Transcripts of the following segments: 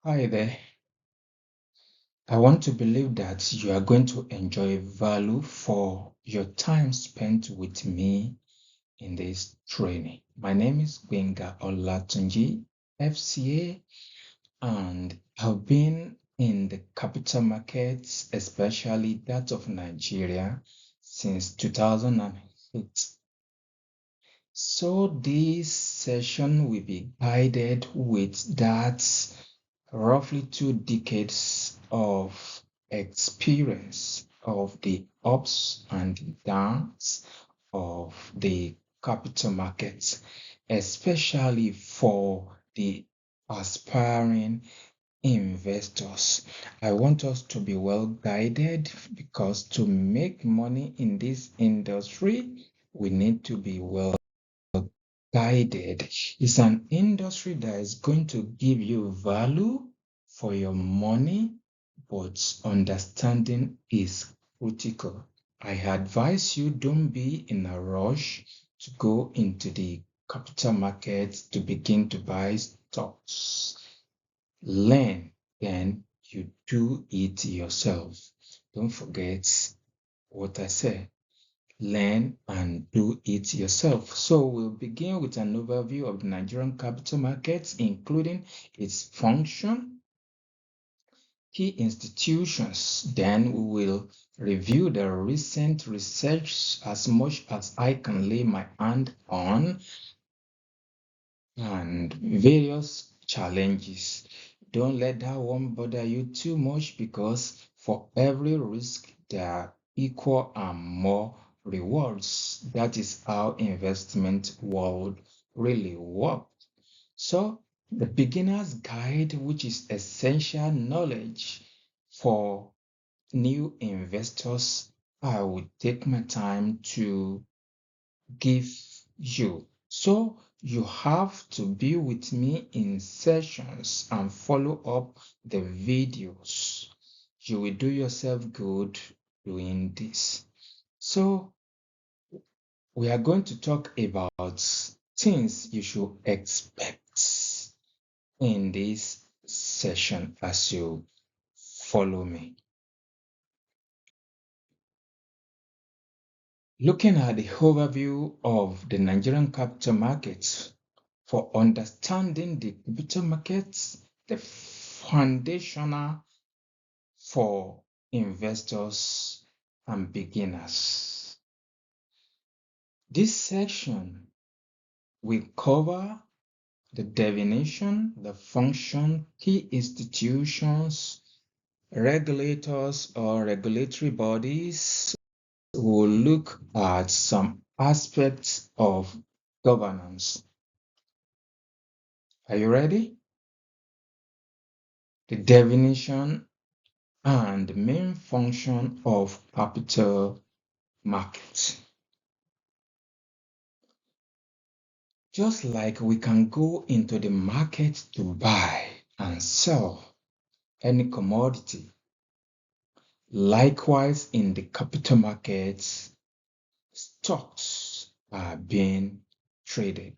Hi there. I want to believe that you are going to enjoy value for your time spent with me in this training. My name is Gbenga Olatunji, FCA, and I've been in the capital markets, especially that of Nigeria, since 2008. So this session will be guided with that roughly 2 decades of experience of the ups and downs of the capital markets, especially for the aspiring investors. I want us to be well guided because to make money in this industry, we need to be well guided. It's an industry that is going to give you value for your money, but understanding is critical. I advise you don't be in a rush to go into the capital market to begin to buy stocks. Learn, then you do it yourself. Don't forget what I said. Learn and do it yourself. So we'll begin with an overview of the Nigerian capital markets, including its function, key institutions. Then we will review the recent research as much as I can lay my hand on and various challenges. Don't let that one bother you too much because for every risk there are equal and more rewards. That is how investment world really works. So the beginner's guide, which is essential knowledge for new investors, I will take my time to give you. So you have to be with me in sessions and follow up the videos. You will do yourself good doing this. So we are going to talk about things you should expect in this session as you follow me. Looking at the overview of the Nigerian capital markets, for understanding the capital markets, the foundational for investors and beginners. This section will cover the definition, the function, key institutions, regulators or regulatory bodies. We'll look at some aspects of governance. Are you ready? The definition and the main function of capital markets. Just like we can go into the market to buy and sell any commodity, likewise in the capital markets, stocks are being traded.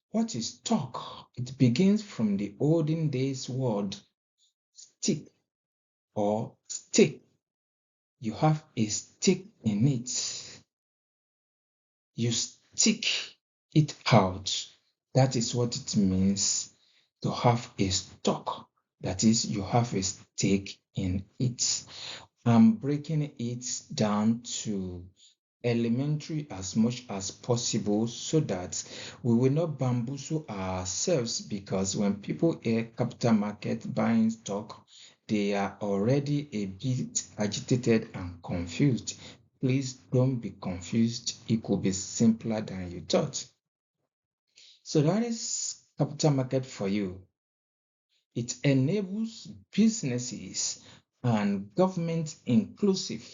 What is stock? It begins from the olden days word stick or stake. You have a stake in it. You stick it out. That is what it means to have a stock. That is, you have a stake in it. I'm breaking it down to elementary as much as possible so that we will not bamboozle ourselves, because when people hear capital market buying stock, they are already a bit agitated and confused. Please don't be confused. It could be simpler than you thought. So that is capital market for you. It enables businesses and government inclusive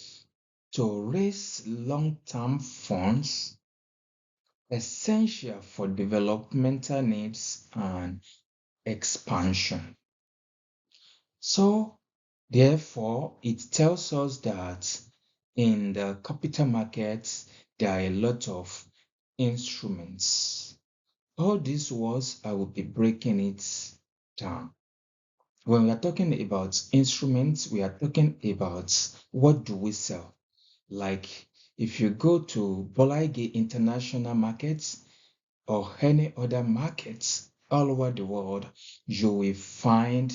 to raise long-term funds essential for developmental needs and expansion. So, therefore, it tells us that in the capital markets, there are a lot of instruments. All these words, I will be breaking it down. When we are talking about instruments, we are talking about what do we sell. Like if you go to Bolaige International Markets or any other markets all over the world, you will find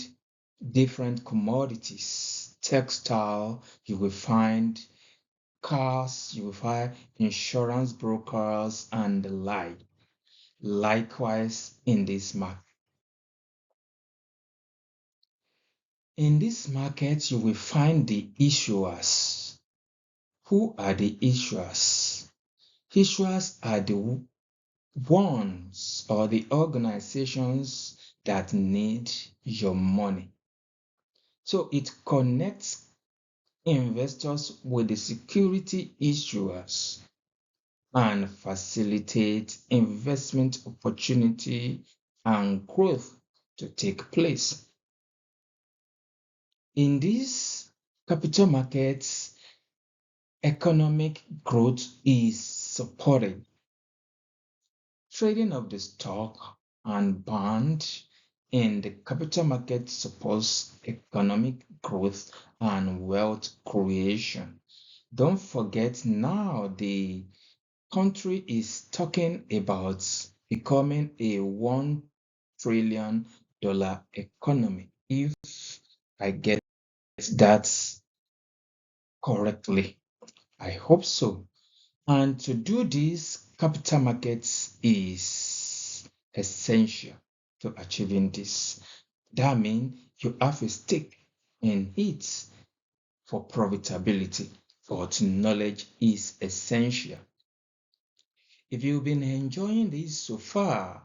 different commodities, textile, you will find cars, you will find insurance brokers and the like. Likewise, in this market. In this market, you will find the issuers. Who are the issuers? Issuers are the ones or the organizations that need your money. So it connects investors with the security issuers and facilitates investment opportunity and growth to take place. In these capital markets, economic growth is supported. Trading of the stock and bond in the capital market supports economic growth and wealth creation. Don't forget now the country is talking about becoming a $1 trillion economy, if I get that correctly. I hope so. And to do this, capital markets is essential to achieving this. That means you have a stake in it for profitability, but knowledge is essential. If you've been enjoying this so far,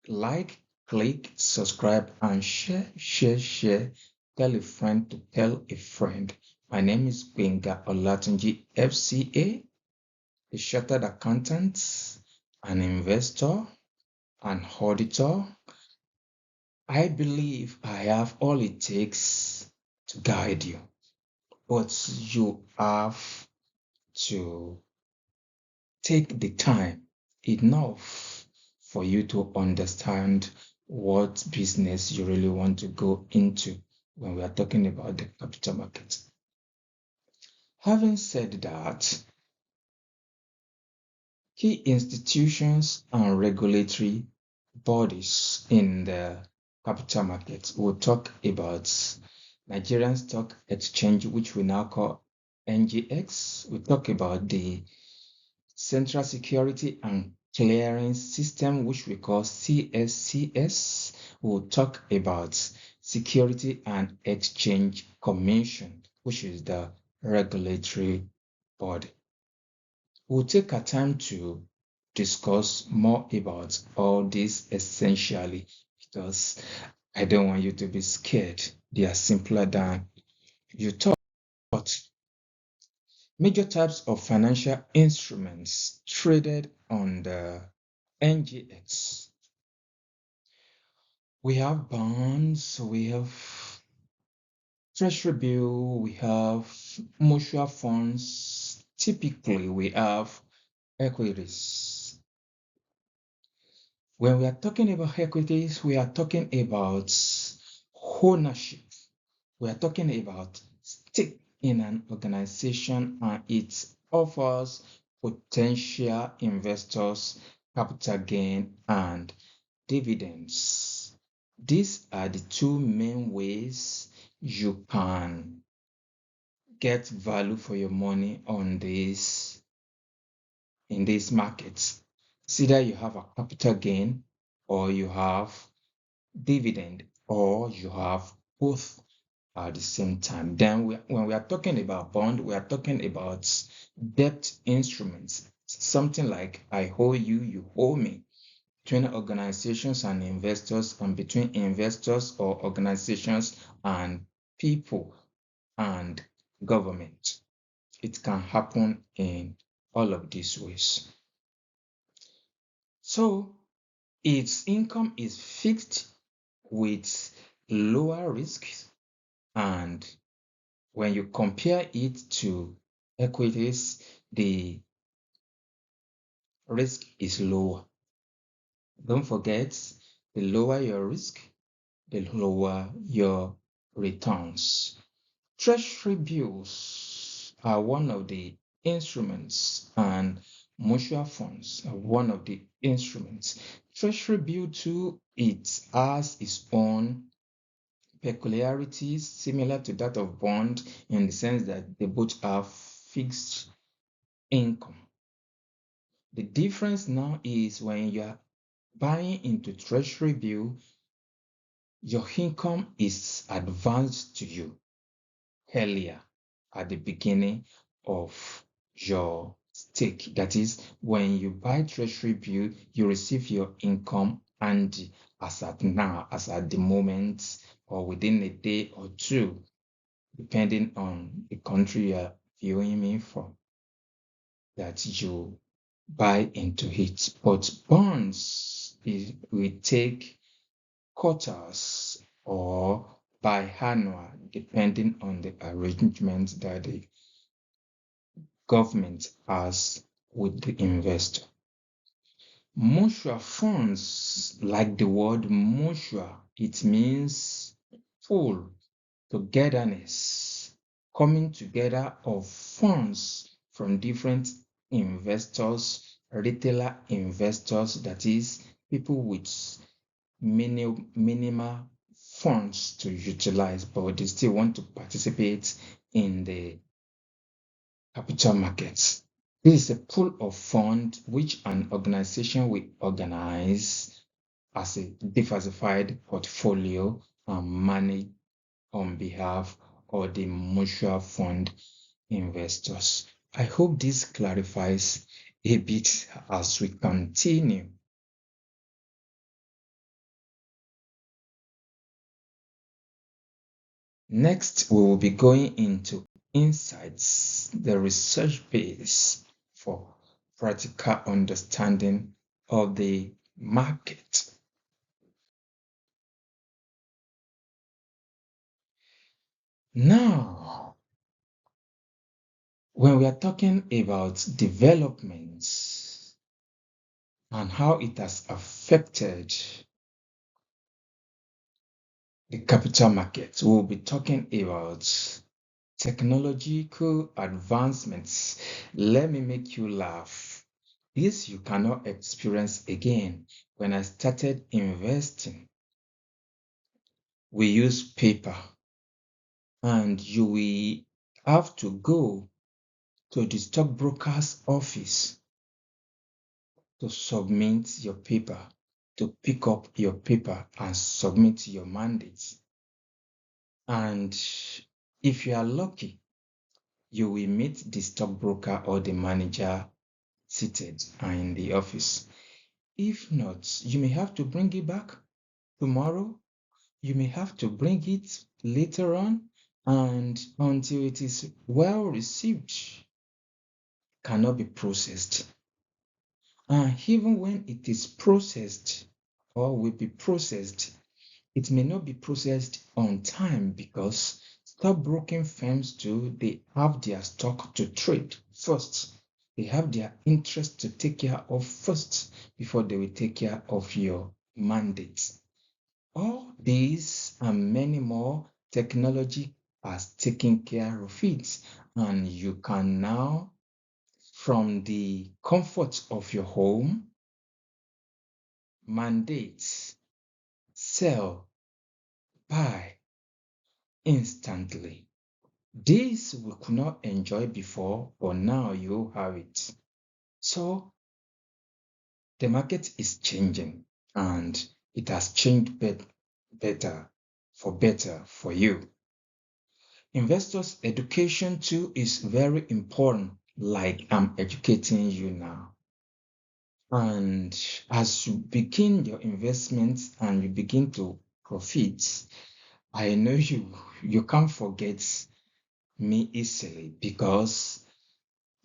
like, click, subscribe, and share. Tell a friend to tell a friend. My name is Gbenga Olatunji, FCA, a chartered accountant, an investor, an auditor. I believe I have all it takes to guide you, but you have to take the time enough for you to understand what business you really want to go into when we are talking about the capital market. Having said that, key institutions and regulatory bodies in the capital market will talk about Nigerian Stock Exchange, which we now call NGX. We talk about the Central Security and Clearing System, which we call CSCS. We'll talk about Security and Exchange Commission, which is the regulatory body. We'll take our time to discuss more about all this essentially because I don't want you to be scared. They are simpler than you thought. Major types of financial instruments traded on the NGX. We have bonds, we have treasury bill, we have mutual funds. Typically, we have equities. When we are talking about equities, we are talking about ownership. We are talking about stake in an organization and it offers potential investors capital gain and dividends. These are the two main ways you can get value for your money on this in these markets. It's either you have a capital gain or you have dividend or you have both at the same time. Then when we are talking about bond, we are talking about debt instruments, something like I owe you, you owe me, between organizations and investors, and between investors or organizations and people and government. It can happen in all of these ways. So its income is fixed with lower risks, and when you compare it to equities, the risk is lower. Don't forget, the lower your risk, the lower your returns. Treasury bills are one of the instruments, and mutual funds are one of the instruments. Treasury bill too, it has its own peculiarities similar to that of bond in the sense that they both have fixed income. The difference now is when you are buying into treasury bill, your income is advanced to you earlier at the beginning of your stake. That is, when you buy treasury bill, you receive your income, and as at now, as at the moment, or within a day or two, depending on the country you are viewing me from, that you buy into it. But bonds will take quarters or biannual, depending on the arrangement that the government has with the investor. Mutual funds, like the word mutual, it means full togetherness, coming together of funds from different investors, retailer investors, that is, people with minimal funds to utilize, but they still want to participate in the capital markets. This is a pool of funds which an organization will organize as a diversified portfolio and manage on behalf of the mutual fund investors. I hope this clarifies a bit as we continue. Next, we will be going into insights, the research base for practical understanding of the market. Now, when we are talking about developments and how it has affected the capital market, we'll be talking about technological advancements. Let me make you laugh. This you cannot experience again. When I started investing, we use paper, and you will have to go to the stockbroker's office to submit your paper, to pick up your paper and submit your mandate. And if you are lucky, you will meet the stockbroker or the manager seated in the office. If not, you may have to bring it back tomorrow. You may have to bring it later on, and until it is well received, cannot be processed. And even when it is processed or will be processed, it may not be processed on time because stockbroking firms too, they have their stock to trade first. They have their interest to take care of first before they will take care of your mandate. All these and many more, technology has taken care of it, and you can now, from the comfort of your home, mandate, sell, buy instantly. This we could not enjoy before, but now you have it. So the market is changing, and it has changed better for you. Investors' education too is very important, like I'm educating you now. And as you begin your investments and you begin to profit, I know you can't forget me easily, because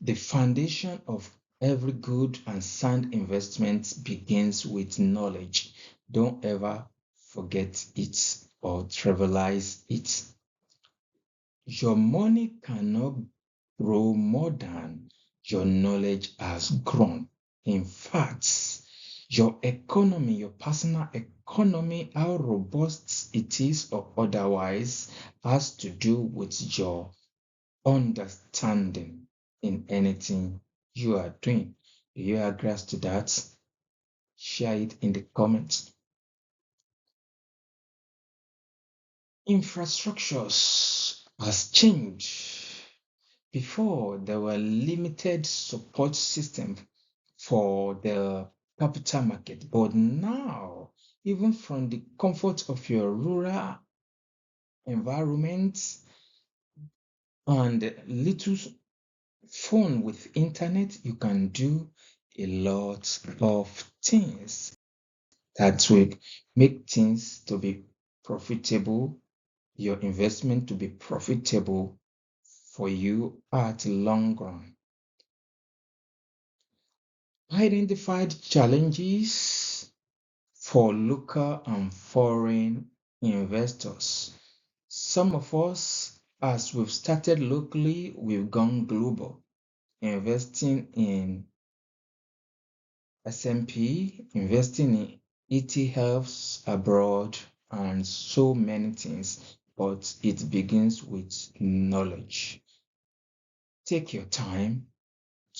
the foundation of every good and sound investment begins with knowledge. Don't ever forget it or trivialize it. Your money cannot grow more than your knowledge has grown. In fact, Your economy, your personal economy, how robust it is or otherwise, has to do with your understanding in anything you are doing. Do you agree to that? Share it in the comments. Infrastructures has changed. Before, there were limited support systems for the capital market, but now, even from the comfort of your rural environment and little phone with internet, you can do a lot of things that will make things to be profitable, your investment to be profitable for you at long run. Identified challenges for local and foreign investors. Some of us, as we've started locally, we've gone global, investing in S&P, investing in ETFs abroad, and so many things, but it begins with knowledge. Take your time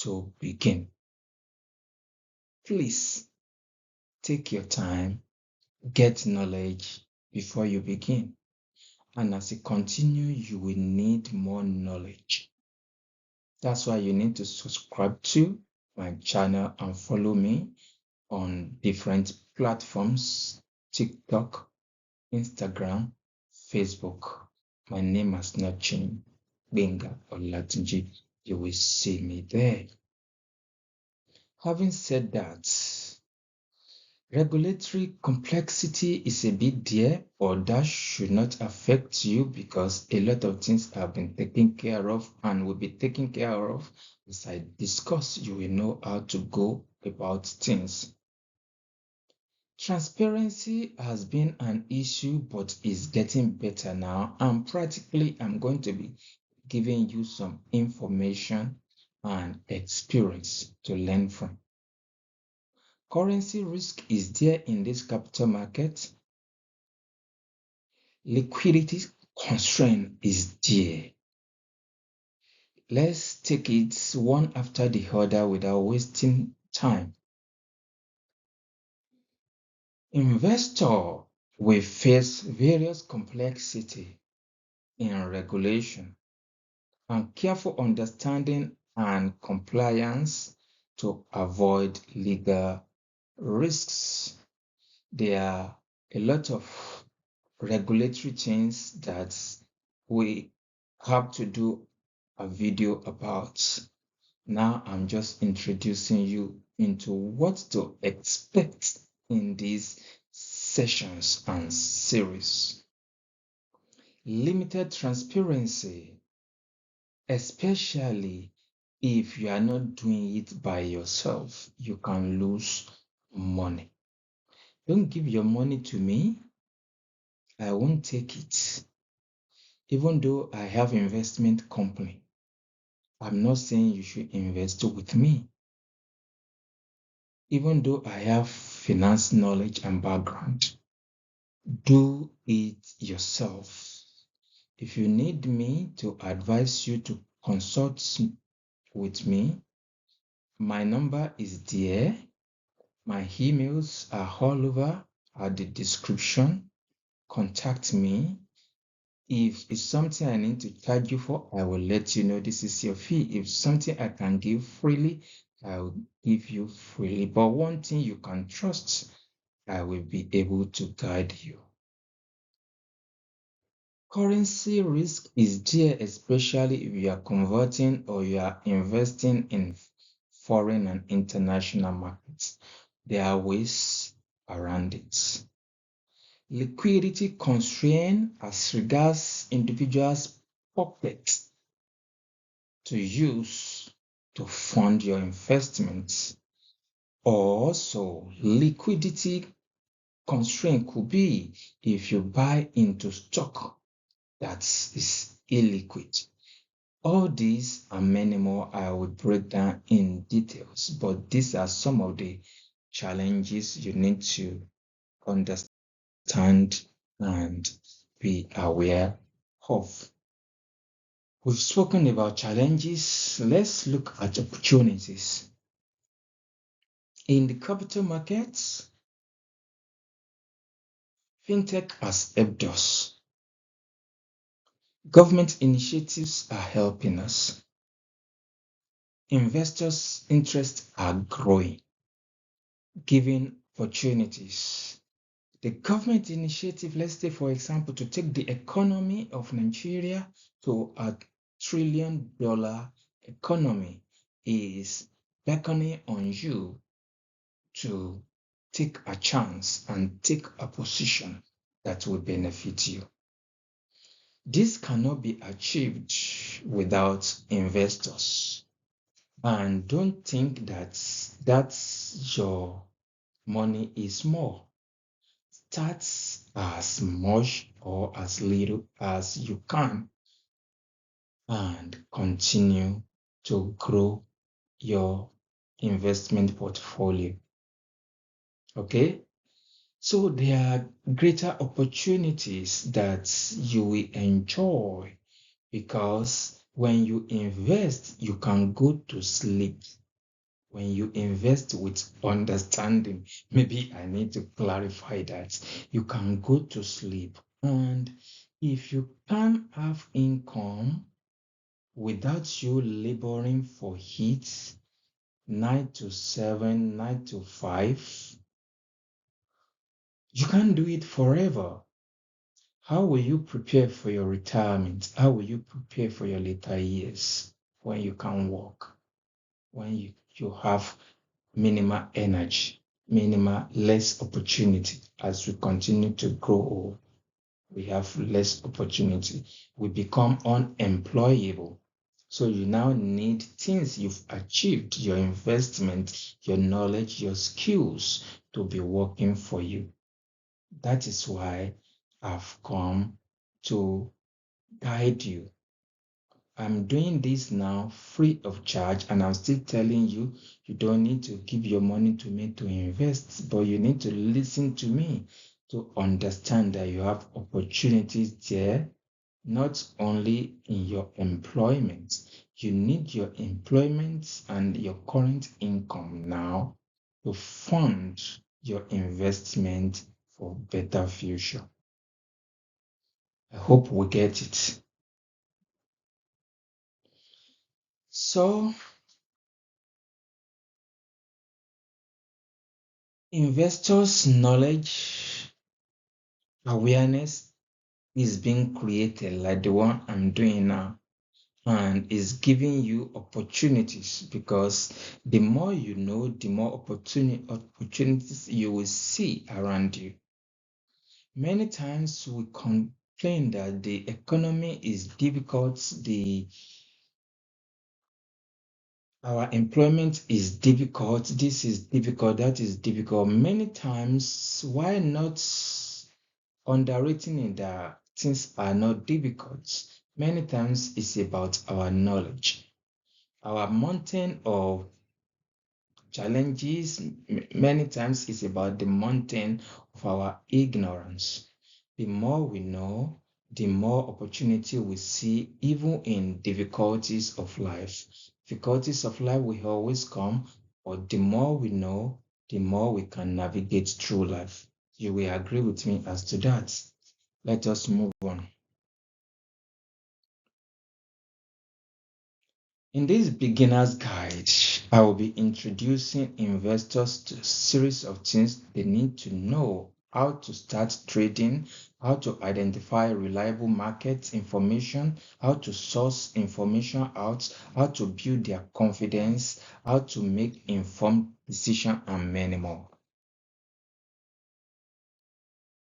to begin. Please take your time, get knowledge before you begin. And as you continue, you will need more knowledge. That's why you need to subscribe to my channel and follow me on different platforms: TikTok, Instagram, Facebook. My name has not changed. Benga or Latinji. You will see me there. Having said that, regulatory complexity is a bit there, but that should not affect you because a lot of things have been taken care of and will be taken care of. As I discuss, you will know how to go about things. Transparency has been an issue, but is getting better now. And practically, I'm going to be giving you some information and experience to learn from. Currency risk is there in this capital market. Liquidity constraint is there. Let's take it one after the other without wasting time. Investor will face various complexity in regulation and careful understanding and compliance to avoid legal risks. There are a lot of regulatory things that we have to do a video about. Now I'm just introducing you into what to expect in these sessions and series. Limited transparency, especially if you are not doing it by yourself, you can lose money. Don't give your money to me. I won't take it. Even though I have investment company, I'm not saying you should invest with me. Even though I have finance knowledge and background, do it yourself. If you need me to advise you to consult with me, my number is there. My emails are all over at the description. Contact me. If it's something I need to charge you for, I will let you know this is your fee. If something I can give freely, I will give you freely. But one thing you can trust, I will be able to guide you. Currency risk is there, especially if you are converting or you are investing in foreign and international markets. There are ways around it. Liquidity constraint as regards individuals' pockets to use to fund your investments. Also, liquidity constraint could be if you buy into stock that is illiquid. All these and many more I will break down in details, but these are some of the challenges you need to understand and be aware of. We've spoken about challenges. Let's look at opportunities. In the capital markets, fintech has helped us. Government initiatives are helping us. Investors' interests are growing, giving opportunities. The government initiative, let's say, for example, to take the economy of Nigeria to $1 trillion economy, is beckoning on you to take a chance and take a position that will benefit you. This cannot be achieved without investors. And don't think that your money is small. Start as much or as little as you can and continue to grow your investment portfolio. Okay? So there are greater opportunities that you will enjoy because when you invest, you can go to sleep. When you invest with understanding, maybe I need to clarify that you can go to sleep. And if you can have income without you laboring for it, 9 to 7, 9 to 5, you can't do it forever. How will you prepare for your retirement? How will you prepare for your later years when you can work, when you have minimal energy, minimal less opportunity? As we continue to grow old, we have less opportunity. We become unemployable. So you now need things you've achieved, your investment, your knowledge, your skills to be working for you. That is why I've come to guide you. I'm doing this now free of charge, and I'm still telling you, you don't need to give your money to me to invest, but you need to listen to me to understand that you have opportunities there, not only in your employment. You need your employment and your current income now to fund your investment for better future. I hope we get it. So, investors' knowledge, awareness is being created like the one I'm doing now, and is giving you opportunities because the more you know, the more opportunities you will see around you. Many times we complain that the economy is difficult, our employment is difficult, this is difficult, that is difficult. Many times, why not underrating that things are not difficult? Many times it's about our knowledge. Our mountain of challenges, many times it's about the mountain of our ignorance. The more we know, the more opportunity we see, even in difficulties of life. Difficulties of life will always come, but the more we know, the more we can navigate through life. You will agree with me as to that. Let us move on. In this beginner's guide, I will be introducing investors to a series of things they need to know: how to start trading, how to identify reliable market information, how to source information out, how to build their confidence, how to make informed decisions, and many more.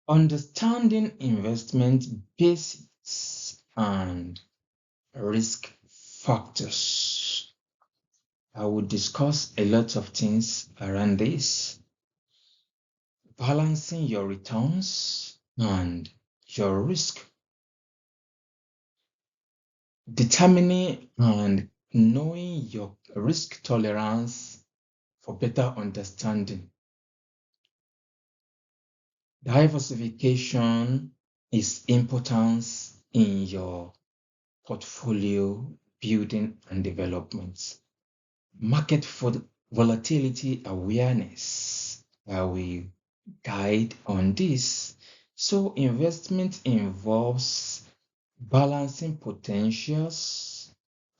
Understanding investment basics and risk factors. I will discuss a lot of things around this. Balancing your returns and your risk. Determining and knowing your risk tolerance for better understanding. Diversification is important in your portfolio building and development. Market volatility awareness. I will guide on this. So investment involves balancing potential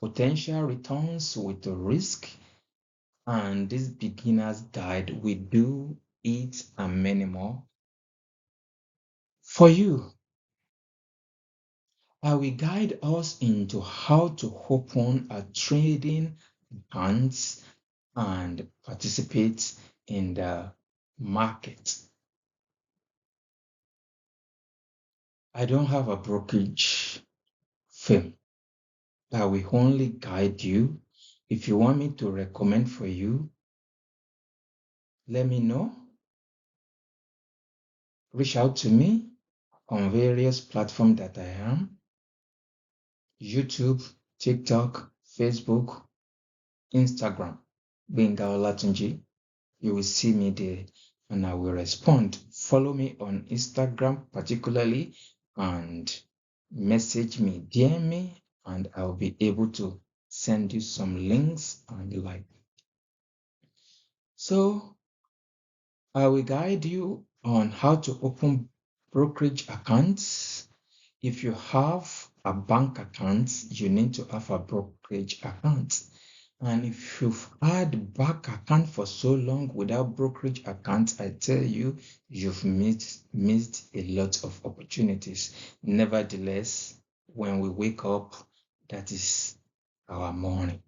returns with the risk, and this beginner's guide will do it and many more for you. I will guide us into how to open a trading account and participate in the market. I don't have a brokerage firm. I will only guide you. If you want me to recommend for you, let me know. Reach out to me on various platforms that I am: YouTube, TikTok, Facebook, Instagram, Benga Olatunji. You will see me there and I will respond. Follow me on Instagram particularly and message me, DM me, and I'll be able to send you some links and the like. So I will guide you on how to open brokerage accounts. If you have a bank account, you need to have a brokerage account. And if you've had bank account for so long without brokerage account, I tell you, you've missed a lot of opportunities. Nevertheless, when we wake up, that is our morning.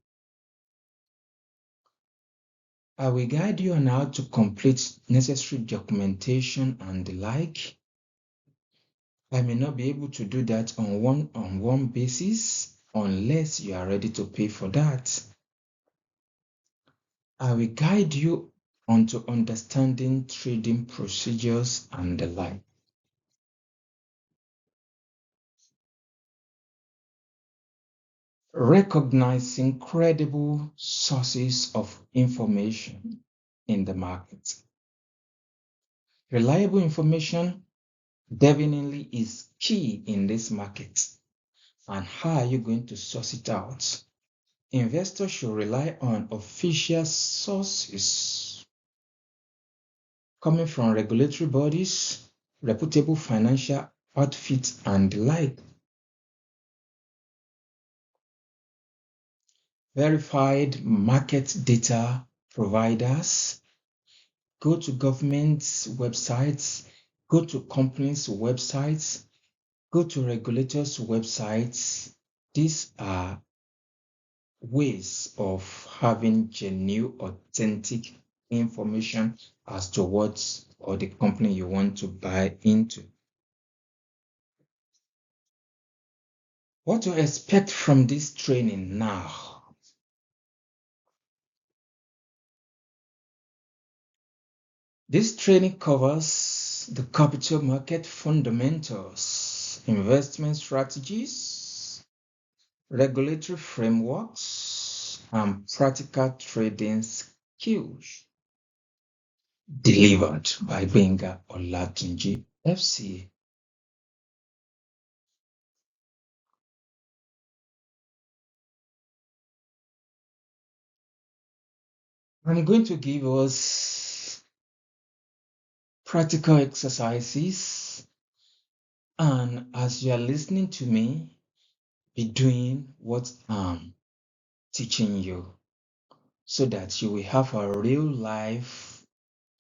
I will guide you on how to complete necessary documentation and the like. I may not be able to do that on one basis unless you are ready to pay for that. I will guide you onto understanding trading procedures and the like. Recognizing credible sources of information in the market. Reliable information definitely is key in this market. And how are you going to source it out? Investors should rely on official sources coming from regulatory bodies, reputable financial outfits, and the like. Verified market data providers. Go to government's websites, go to companies' websites, go to regulators' websites. These are ways of having genuine, authentic information as to what or the company you want to buy into. What to expect from this training now? This training covers the capital market fundamentals, investment strategies, regulatory frameworks, and practical trading skills. Delivered by Benga Olatunji, FCA. I'm going to give us practical exercises, and as you are listening to me, be doing what I'm teaching you so that you will have a real life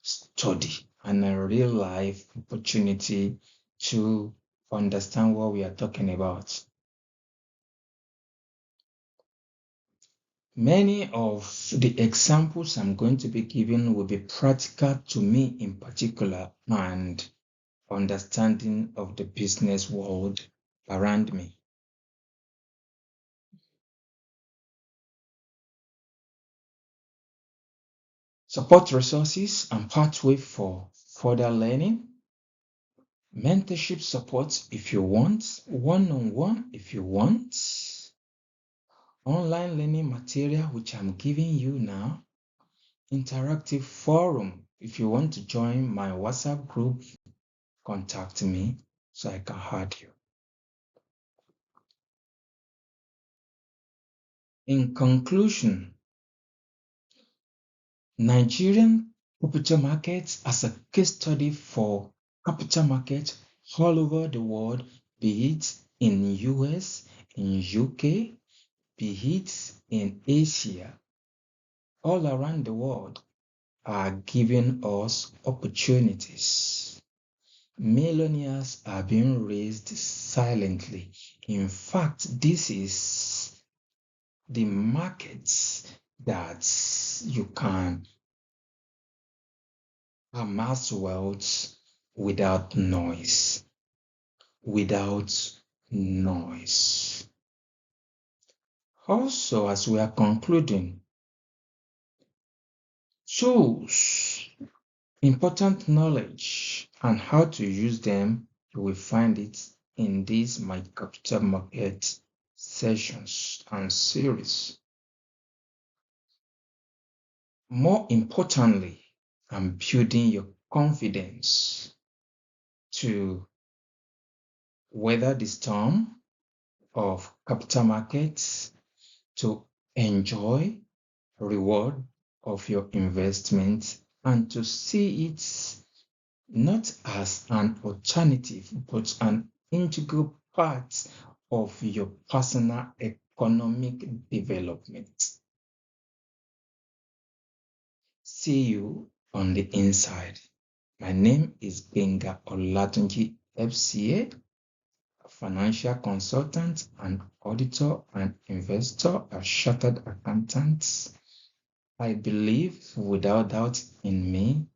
study and a real life opportunity to understand what we are talking about. Many of the examples I'm going to be giving will be practical to me in particular and understanding of the business world around me. Support resources and pathway for further learning. Mentorship support if you want, one-on-one if you want. Online learning material which I'm giving you now. Interactive forum if you want to join my WhatsApp group contact me so I can add you. In conclusion, Nigerian capital markets as a case study for capital markets all over the world, be it in US, in UK, be it in Asia, all around the world, are giving us opportunities. Millionaires are being raised silently. In fact, this is the markets that you can amass wealth without noise. Without noise. Also, as we are concluding, tools, important knowledge, and how to use them, you will find it in these My Capital Market sessions and series. More importantly, I'm building your confidence to weather the storm of capital markets, to enjoy reward of your investment, and to see it not as an alternative, but an integral part of your personal economic development. See you on the inside. My name is Benga Olatunji, FCA, financial consultant and auditor and investor, a chartered accountant. I believe without doubt in me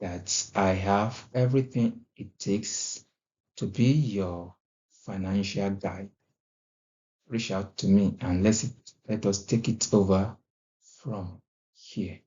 that I have everything it takes to be your financial guide. Reach out to me and let us take it over from here.